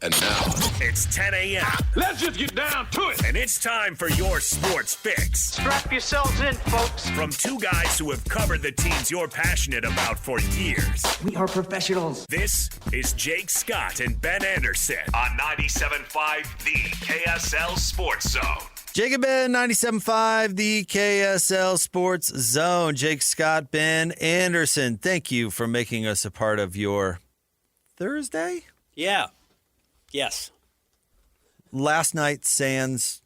And now, it's 10 a.m. Let's just get down to it. And it's time for your sports fix. Strap yourselves in, folks. From two guys who have covered the teams you're passionate about for years. We are professionals. This is Jake Scott and Ben Anderson on 97.5 The KSL Sports Zone. Jake and Ben, 97.5, the KSL Sports Zone. Jake Scott, Ben Anderson, thank you for making us a part of your Thursday? Yeah. Yes. Last night, sans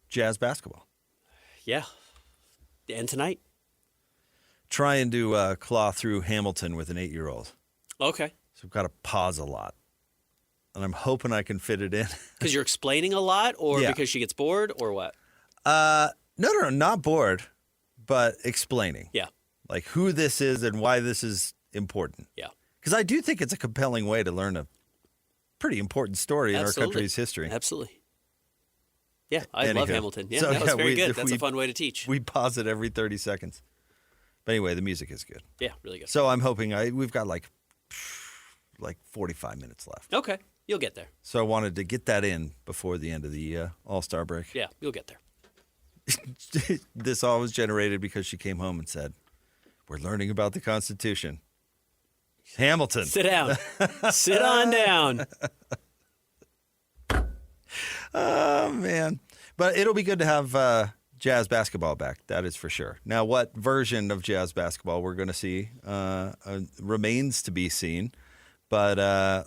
Jazz basketball. Yeah. And tonight? Trying to claw through Hamilton with an 8-year-old. Okay. So I've got to pause a lot. And I'm hoping I can fit it in. Because you're explaining a lot, or Yeah. because she gets bored, or what? No, not bored, but explaining. Yeah. Like who this is and why this is important. Yeah. Because I do think it's a compelling way to learn a pretty important story in our country's history. Absolutely. Yeah, I love Hamilton. Yeah, So, that was very good. That's we- a fun way to teach. We pause it every 30 seconds. But anyway, the music is good. Yeah, really good. So I'm hoping we've got like 45 minutes left. Okay, you'll get there. So I wanted to get that in before the end of the All-Star break. Yeah, you'll get there. This all was generated because she came home and said, "We're learning about the Constitution." Hamilton. Sit down. Sit on down. Oh, man. But it'll be good to have Jazz basketball back. That is for sure. Now, what version of Jazz basketball we're going to see remains to be seen. But I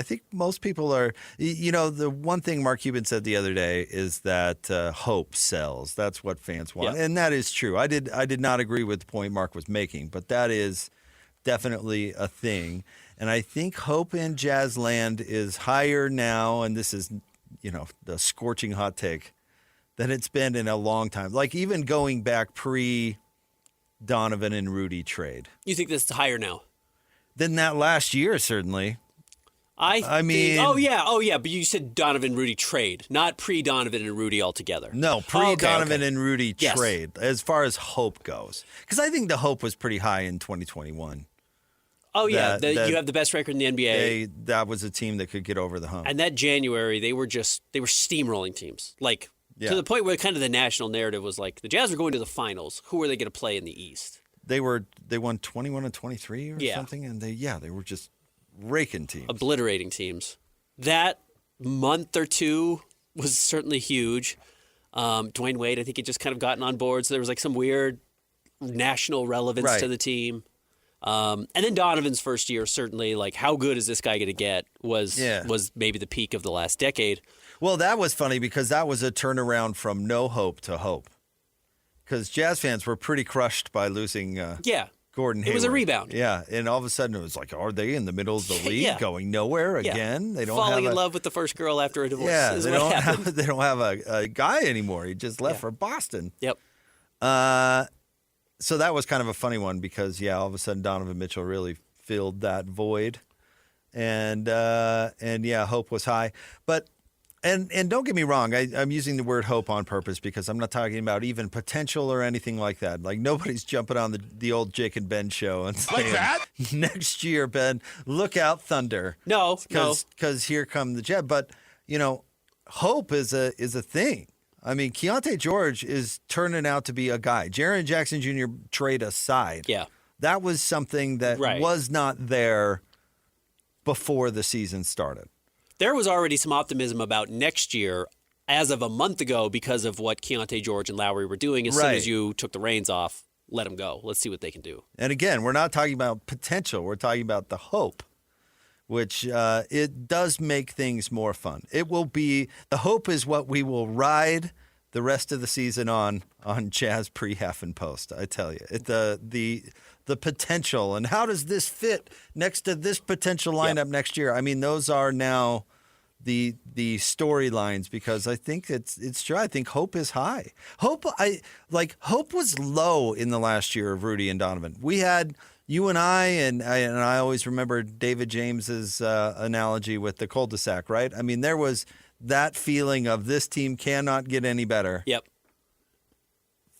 think most people are, the one thing Mark Cuban said the other day is that hope sells. That's what fans want. Yeah. And that is true. I did not agree with the point Mark was making, but that is definitely a thing. And I think hope in Jazzland is higher now, and this is, the scorching hot take, than it's been in a long time. Like even going back pre-Donovan and Rudy trade. You think this is higher now? Than that last year, certainly. I mean- think, oh yeah, but you said Donovan Rudy trade, not pre-Donovan and Rudy altogether. No, pre-Donovan Okay. and Rudy Yes. trade, as far as hope goes. Because I think the hope was pretty high in 2021. Oh yeah, That- you have the best record in the NBA. That was a team that could get over the hump. And that January, they were steamrolling teams. Like, Yeah. to the point where kind of the national narrative was like, the Jazz were going to the finals. Who are they going to play in the East? They won 21 and 23 or Yeah. something, and they were just raking teams. Obliterating teams. That month or two was certainly huge. Dwayne Wade, I think, had just kind of gotten on board, so there was like some weird national relevance Right. to the team. And then Donovan's first year, certainly, like, how good is this guy going to get was maybe the peak of the last decade. Well, that was funny because that was a turnaround from no hope to hope. Because Jazz fans were pretty crushed by losing Gordon Hayward. It was a rebound. Yeah, and all of a sudden it was like, are they in the middle of the league Yeah. going nowhere Yeah. again? They don't Falling have in love with the first girl after a divorce. Yeah, is they what don't happened. have a guy anymore. He just left Yeah. for Boston. Yep. So that was kind of a funny one because all of a sudden Donovan Mitchell really filled that void, and hope was high. But and don't get me wrong, I'm using the word hope on purpose because I'm not talking about even potential or anything like that. Like nobody's jumping on the old Jake and Ben show and saying, next year, Ben, look out, Thunder. No. Because here come the Jet. But hope is a thing. I mean, Keontae George is turning out to be a guy. Jaren Jackson Jr. trade aside. Yeah. That was something that was not there before the season started. There was already some optimism about next year as of a month ago because of what Keontae George and Lowry were doing. As soon as you took the reins off, let them go. Let's see what they can do. And again, we're not talking about potential. We're talking about the hope, which it does make things more fun. It will be – the hope is what we will ride the rest of the season on Jazz pre-half and post, I tell you. The potential and how does this fit next to this potential lineup next year? I mean, those are now the storylines because I think it's true. I think hope is high. Hope was low in the last year of Rudy and Donovan. We had you and I always remember David James's analogy with the cul-de-sac, right? I mean, there was that feeling of this team cannot get any better. Yep.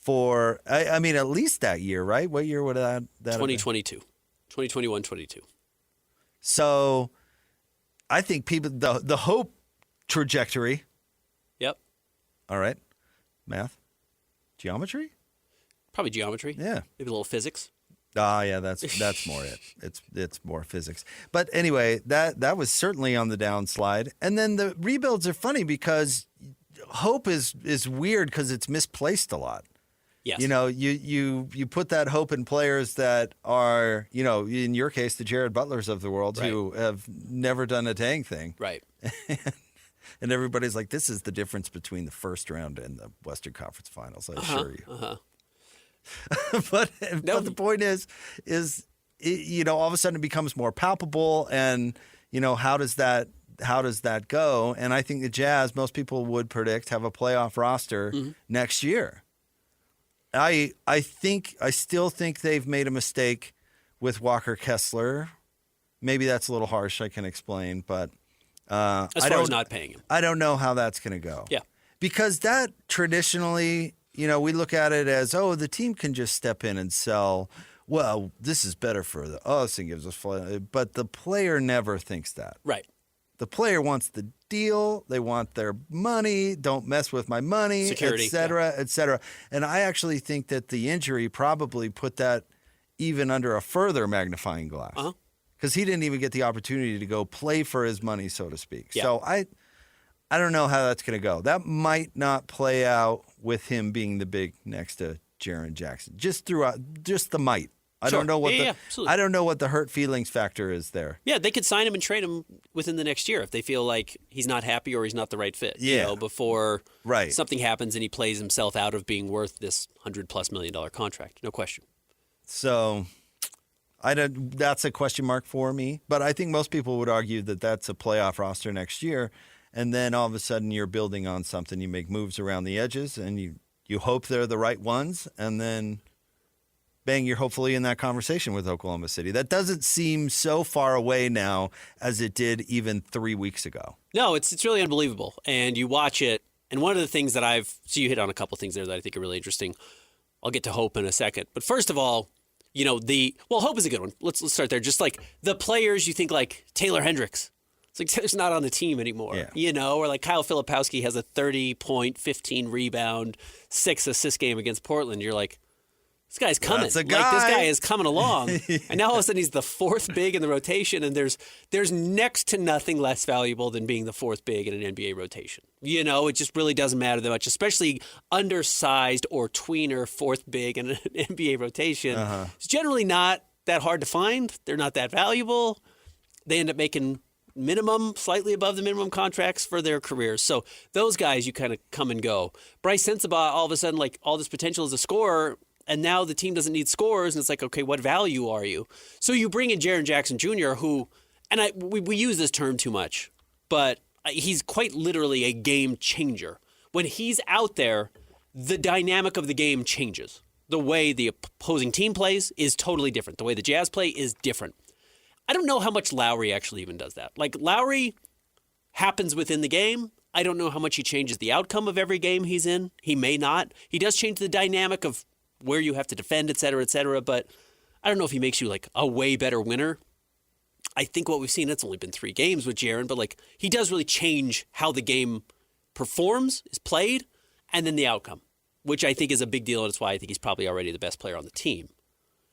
For, I mean, at least that year, right? What year would that 2022. 2021-22. So I think people the hope trajectory. Yep. All right, math, geometry. Probably geometry. Yeah. Maybe a little physics. Yeah, that's more it. It's more physics. But anyway, that was certainly on the downslide. And then the rebuilds are funny because hope is weird because it's misplaced a lot. Yes. You put that hope in players that are, in your case, the Jared Butlers of the world Right. who have never done a dang thing. Right. And everybody's like, this is the difference between the first round and the Western Conference Finals, I assure you. But the point is, all of a sudden it becomes more palpable, and how does that go? And I think the Jazz, most people would predict, have a playoff roster next year. I still think they've made a mistake with Walker Kessler. Maybe that's a little harsh. I can explain, but as far as not paying him, I don't know how that's going to go. Yeah, because that traditionally. We look at it as, the team can just step in and sell. Well, this is better for us and gives us fun. But the player never thinks that. Right. The player wants the deal. They want their money. Don't mess with my money, security, et cetera, et cetera. And I actually think that the injury probably put that even under a further magnifying glass. Because he didn't even get the opportunity to go play for his money, so to speak. Yeah. So I don't know how that's going to go. That might not play out with him being the big next to Jaren Jackson. Just the might. I don't know what I don't know what the hurt feelings factor is there. Yeah, they could sign him and trade him within the next year if they feel like he's not happy or he's not the right fit. Yeah. Before right. something happens and he plays himself out of being worth this $100+ million contract. No question. So that's a question mark for me. But I think most people would argue that that's a playoff roster next year. And then all of a sudden you're building on something. You make moves around the edges, and you hope they're the right ones. And then, bang, you're hopefully in that conversation with Oklahoma City. That doesn't seem so far away now as it did even 3 weeks ago. No, it's really unbelievable. And you watch it, and one of the things that so you hit on a couple things there that I think are really interesting. I'll get to hope in a second. But first of all, hope is a good one. Let's start there. Just like the players you think like Taylor Hendricks. It's like Taylor's not on the team anymore, or like Kyle Filipowski has a 30-point, 15-rebound, 6-assist game against Portland. You're like, this guy's coming. That's a guy. Like, this guy is coming along. And now all of a sudden he's the fourth big in the rotation, and there's next to nothing less valuable than being the fourth big in an NBA rotation. It just really doesn't matter that much, especially undersized or tweener fourth big in an NBA rotation. It's generally not that hard to find. They're not that valuable. They end up making minimum, slightly above the minimum contracts for their careers. So those guys, you kind of come and go. Bryce Sensabaugh, all of a sudden, like all this potential as a scorer, and now the team doesn't need scores, and it's like, okay, what value are you? So you bring in Jaren Jackson Jr., who, and we use this term too much, but he's quite literally a game changer. When he's out there, the dynamic of the game changes. The way the opposing team plays is totally different. The way the Jazz play is different. I don't know how much Lowry actually even does that. Like, Lowry happens within the game. I don't know how much he changes the outcome of every game he's in. He may not. He does change the dynamic of where you have to defend, et cetera, but I don't know if he makes you, like, a way better winner. I think what we've seen, it's only been 3 games with Jaren, but, like, he does really change how the game performs, is played, and then the outcome, which I think is a big deal, and it's why I think he's probably already the best player on the team.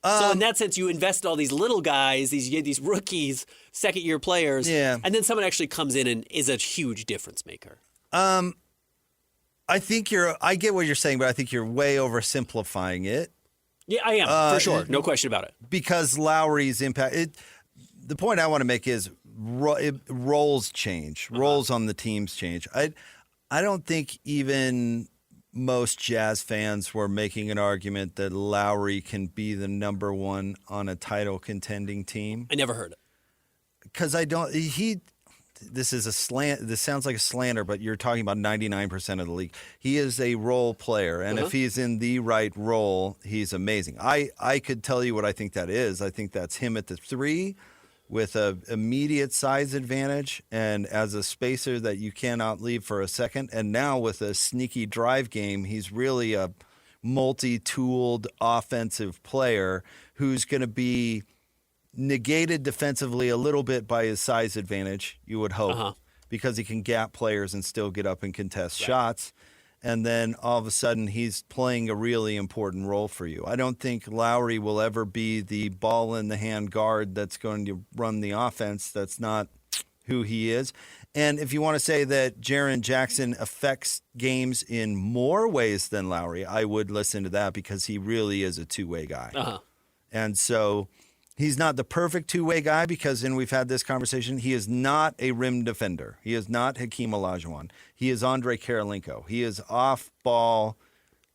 So in that sense, you invest in all these little guys, these rookies, second-year players, and then someone actually comes in and is a huge difference maker. I get what you're saying, but I think you're way oversimplifying it. Yeah, I am, for sure. No question about it. Because Lowry's impact, the point I want to make is roles change. Roles on the teams change. I don't think even most Jazz fans were making an argument that Lowry can be the number one on a title contending team. I never heard it. Because this is a slant. This sounds like a slander, but you're talking about 99% of the league. He is a role player, and if he's in the right role, he's amazing. I could tell you what I think that is. I think that's him at the 3 with an immediate size advantage and as a spacer that you cannot leave for a second. And now with a sneaky drive game, he's really a multi-tooled offensive player who's going to be negated defensively a little bit by his size advantage, you would hope, because he can gap players and still get up and contest shots. And then all of a sudden he's playing a really important role for you. I don't think Lowry will ever be the ball-in-the-hand guard that's going to run the offense. That's not who he is. And if you want to say that Jaren Jackson affects games in more ways than Lowry, I would listen to that because he really is a two-way guy. And so he's not the perfect two-way guy because, and we've had this conversation, he is not a rim defender. He is not Hakeem Olajuwon. He is Andre Karolinko. He is off-ball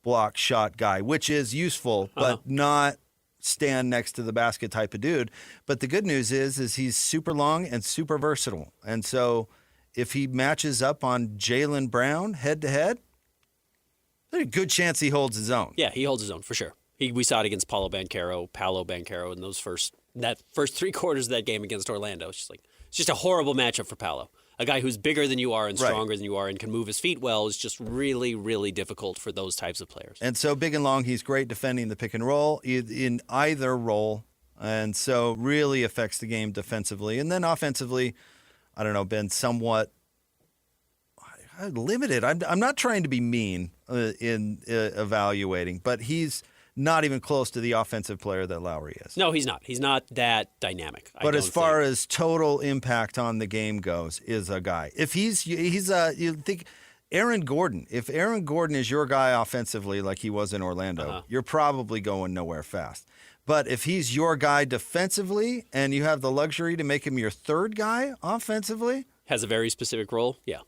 block shot guy, which is useful, but not stand next to the basket type of dude. But the good news is he's super long and super versatile. And so if he matches up on Jaylen Brown head-to-head, there's a good chance he holds his own. Yeah, he holds his own for sure. We saw it against Paolo Banchero in those first three quarters of that game against Orlando. It's just a horrible matchup for Paolo. A guy who's bigger than you are and stronger than you are and can move his feet well is just really, really difficult for those types of players. And so big and long, he's great defending the pick and roll in either role, and so really affects the game defensively. And then offensively, I don't know, been somewhat limited. I'm not trying to be mean in evaluating, but he's not even close to the offensive player that Lowry is. No, he's not. He's not that dynamic. But as far as total impact on the game goes, is a guy. If you think Aaron Gordon, if Aaron Gordon is your guy offensively like he was in Orlando, you're probably going nowhere fast. But if he's your guy defensively and you have the luxury to make him your third guy offensively. Has a very specific role, yeah.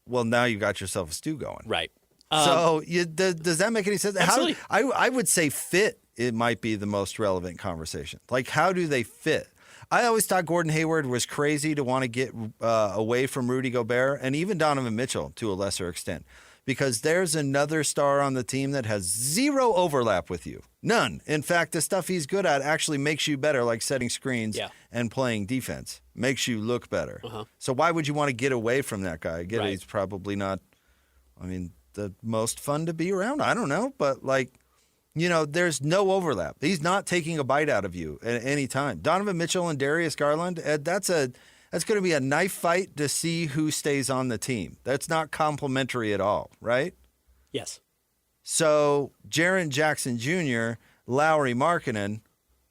Well, now you've got yourself a stew going. Right. So does that make any sense? Absolutely. I would say fit, it might be the most relevant conversation. Like, how do they fit? I always thought Gordon Hayward was crazy to want to get away from Rudy Gobert and even Donovan Mitchell to a lesser extent, because there's another star on the team that has zero overlap with you. None. In fact, the stuff he's good at actually makes you better, like setting screens and playing defense. Makes you look better. So why would you want to get away from that guy? He's probably not, the most fun to be around. I don't know, but there's no overlap. He's not taking a bite out of you at any time. Donovan Mitchell and Darius Garland, that's going to be a knife fight to see who stays on the team. That's not complimentary at all, right? Yes. So Jaren Jackson Jr., Lauri Markkanen,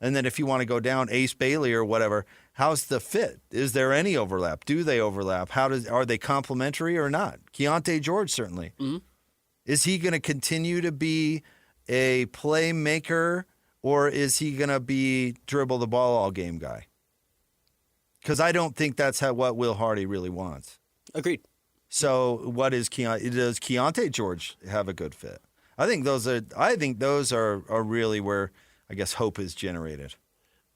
and then if you want to go down, Ace Bailey or whatever, how's the fit? Is there any overlap? Do they overlap? Are they complementary or not? Keontae George, certainly. Mm-hmm. Is he going to continue to be a playmaker, or is he going to be dribble the ball all game guy? Because I don't think that's what Will Hardy really wants. Agreed. So what is does Keontae George have a good fit? I think those are really where I guess hope is generated.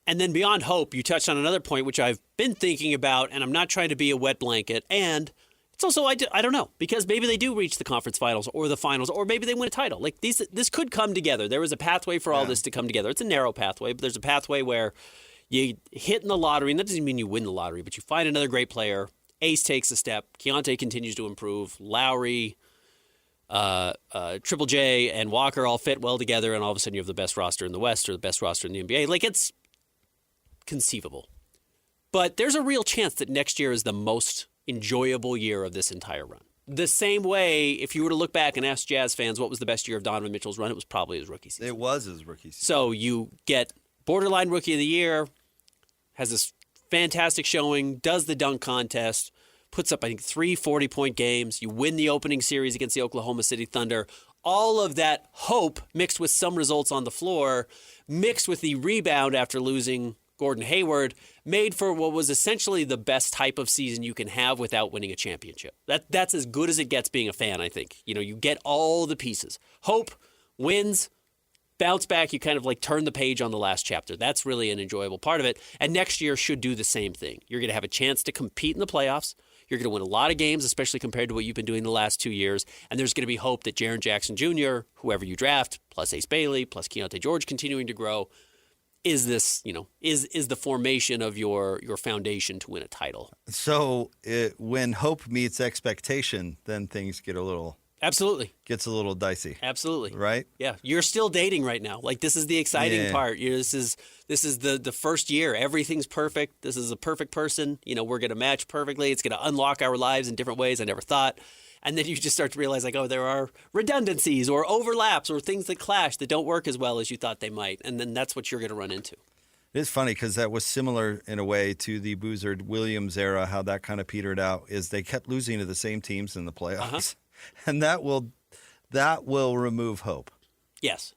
And then beyond hope, you touched on another point which I've been thinking about, and I'm not trying to be a wet blanket, and it's also, I don't know, because maybe they do reach the conference finals or the finals, or maybe they win a title. Like this could come together. There was a pathway for all this to come together. It's a narrow pathway, but there's a pathway where you hit in the lottery, and that doesn't mean you win the lottery, but you find another great player. Ace takes a step. Keontae continues to improve. Lowry, Triple J, and Walker all fit well together, and all of a sudden you have the best roster in the West or the best roster in the NBA. Like, it's conceivable. But there's a real chance that next year is the most enjoyable year of this entire run. The same way, if you were to look back and ask Jazz fans what was the best year of Donovan Mitchell's run, it was probably his rookie season. It was his rookie season. So you get borderline rookie of the year, has this fantastic showing, does the dunk contest, puts up, I think, 3 40-point games. You win the opening series against the Oklahoma City Thunder. All of that hope mixed with some results on the floor, mixed with the rebound after losing Gordon Hayward, made for what was essentially the best type of season you can have without winning a championship. That's as good as it gets being a fan, I think. You get all the pieces. Hope, wins, bounce back, you kind of like turn the page on the last chapter. That's really an enjoyable part of it. And next year should do the same thing. You're going to have a chance to compete in the playoffs. You're going to win a lot of games, especially compared to what you've been doing the last 2 years. And there's going to be hope that Jaren Jackson Jr., whoever you draft, plus Ace Bailey, plus Keontae George continuing to grow, is this, is the formation of your foundation to win a title. So when hope meets expectation, then things get a little Absolutely. gets a little dicey, Absolutely. right? Yeah, you're still dating right now. Like, this is the exciting part. This is the first year. Everything's perfect. This is a perfect person. We're going to match perfectly. It's going to unlock our lives in different ways I never thought. And then you just start to realize, like, oh, there are redundancies or overlaps or things that clash that don't work as well as you thought they might. And then that's what you're going to run into. It's funny because that was similar in a way to the Boozard Williams era, how that kind of petered out, is they kept losing to the same teams in the playoffs. And that will remove hope. Yes.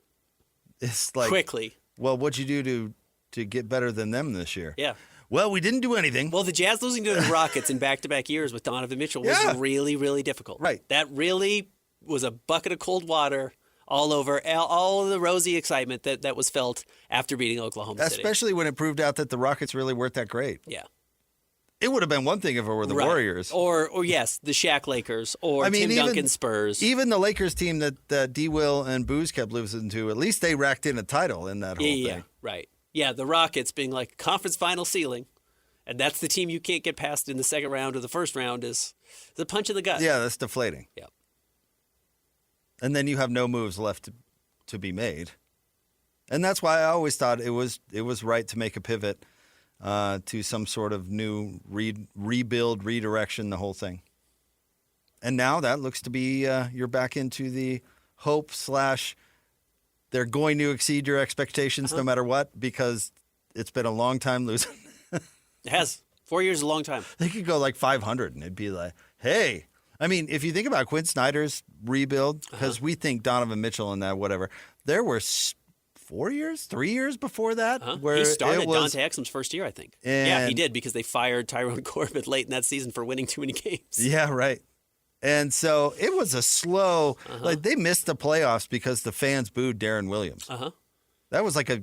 It's like, quickly. Well, what'd you do to get better than them this year? Yeah. Well, we didn't do anything. Well, the Jazz losing to the Rockets in back-to-back years with Donovan Mitchell was really, really difficult. Right. That really was a bucket of cold water all over all of the rosy excitement that was felt after beating Oklahoma City. Especially when it proved out that the Rockets really weren't that great. Yeah. It would have been one thing if it were the Warriors. Or yes, the Shaq Lakers or Tim Duncan Spurs. Even the Lakers team that D. Will and Booz kept losing to, at least they racked in a title in that whole thing. Yeah, right. Yeah, the Rockets being like conference final ceiling, and that's the team you can't get past in the second round or the first round is a punch in the gut. Yeah, that's deflating. Yeah. And then you have no moves left to be made. And that's why I always thought it was right to make a pivot to some sort of new rebuild, redirection, the whole thing. And now that looks to be you're back into the hope / they're going to exceed your expectations no matter what, because it's been a long time losing. It has. 4 years is a long time. They could go like 500 and it'd be like, hey. I mean, if you think about Quinn Snyder's rebuild, because we think Donovan Mitchell and that, whatever, there were 3 years before that. Where he started it was, Dante Exum's first year, I think. Yeah, he did, because they fired Tyrone Corbett late in that season for winning too many games. Yeah, right. And so it was a slow, like they missed the playoffs because the fans booed Darren Williams. That was like a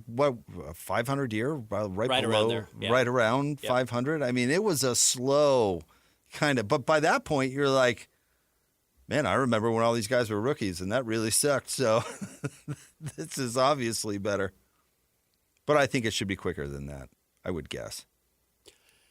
500 year, right below, around there. Yeah. Right around 500. I mean, it was a slow kind of, but by that point you're like, man, I remember when all these guys were rookies and that really sucked. So this is obviously better, but I think it should be quicker than that. I would guess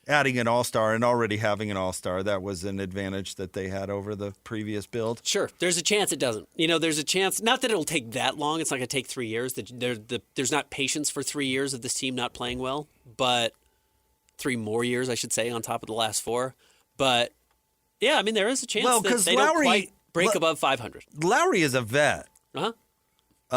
adding an all-star and already having an all-star, that was an advantage that they had over the previous build. Sure. There's a chance it doesn't. There's a chance, not that it'll take that long. It's not going to take 3 years. There's not patience for 3 years of this team not playing well, but 3 more years, I should say, on top of the last 4. But, yeah, I mean, there is a chance that they don't quite break above 500. Lowry is a vet. So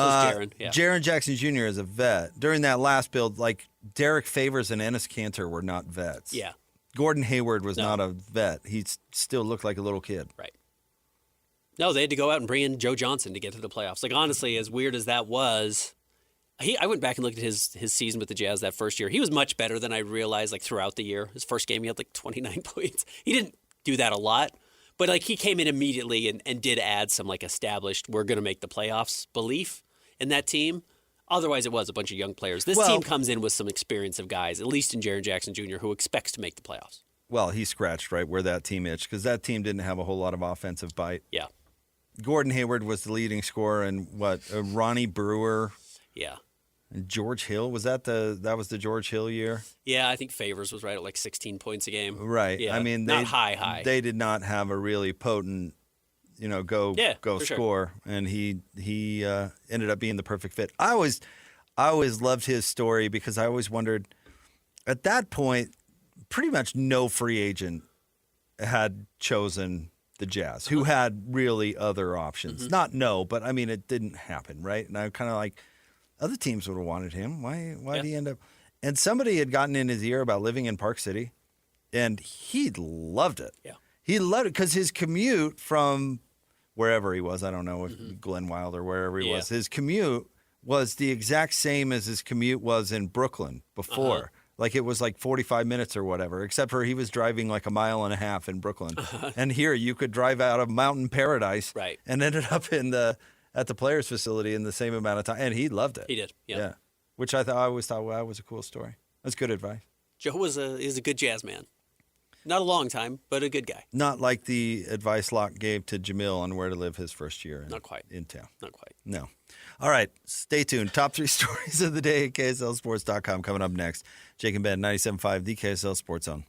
is Jaren. Yeah. Jaren Jackson Jr. is a vet. During that last build, like Derek Favors and Enes Kanter were not vets. Yeah. Gordon Hayward was not a vet. He still looked like a little kid. Right. No, they had to go out and bring in Joe Johnson to get to the playoffs. Like, honestly, as weird as that was, I went back and looked at his season with the Jazz that first year. He was much better than I realized, like, throughout the year. His first game, he had, like, 29 points. He didn't do that a lot, but, like, he came in immediately and did add some, like, established, we're going to make the playoffs belief in that team. Otherwise, it was a bunch of young players. This team comes in with some experience of guys, at least in Jaren Jackson Jr., who expects to make the playoffs. Well, he scratched right where that team itched because that team didn't have a whole lot of offensive bite. Yeah. Gordon Hayward was the leading scorer, and Ronnie Brewer. Yeah. And George Hill, was that the George Hill year? Yeah, I think Favors was right at like 16 points a game. Right. Yeah. I mean, not high. They did not have a really potent, go for score, sure. and he ended up being the perfect fit. I always loved his story because I always wondered, at that point, pretty much no free agent had chosen the Jazz, who had really other options. Mm-hmm. Not no, but I mean, it didn't happen, right? And I'm kind of like, other teams would have wanted him. Why did he end up? And somebody had gotten in his ear about living in Park City, and he loved it. Yeah. He loved it because his commute from wherever he was, I don't know, if Glen Wild or wherever he was, his commute was the exact same as his commute was in Brooklyn before. Like it was like 45 minutes or whatever, except for he was driving like a mile and a half in Brooklyn. And here you could drive out of Mountain Paradise and ended up at the players' facility in the same amount of time. And he loved it. He did. Yeah. Which I always thought, wow, was a cool story. That's good advice. Joe is a good jazz man. Not a long time, but a good guy. Not like the advice Locke gave to Jamil on where to live his first year Not quite. in town. Not quite. No. All right. Stay tuned. Top 3 stories of the day at KSLSports.com coming up next. Jake and Ben, 97.5, the KSL Sports Zone.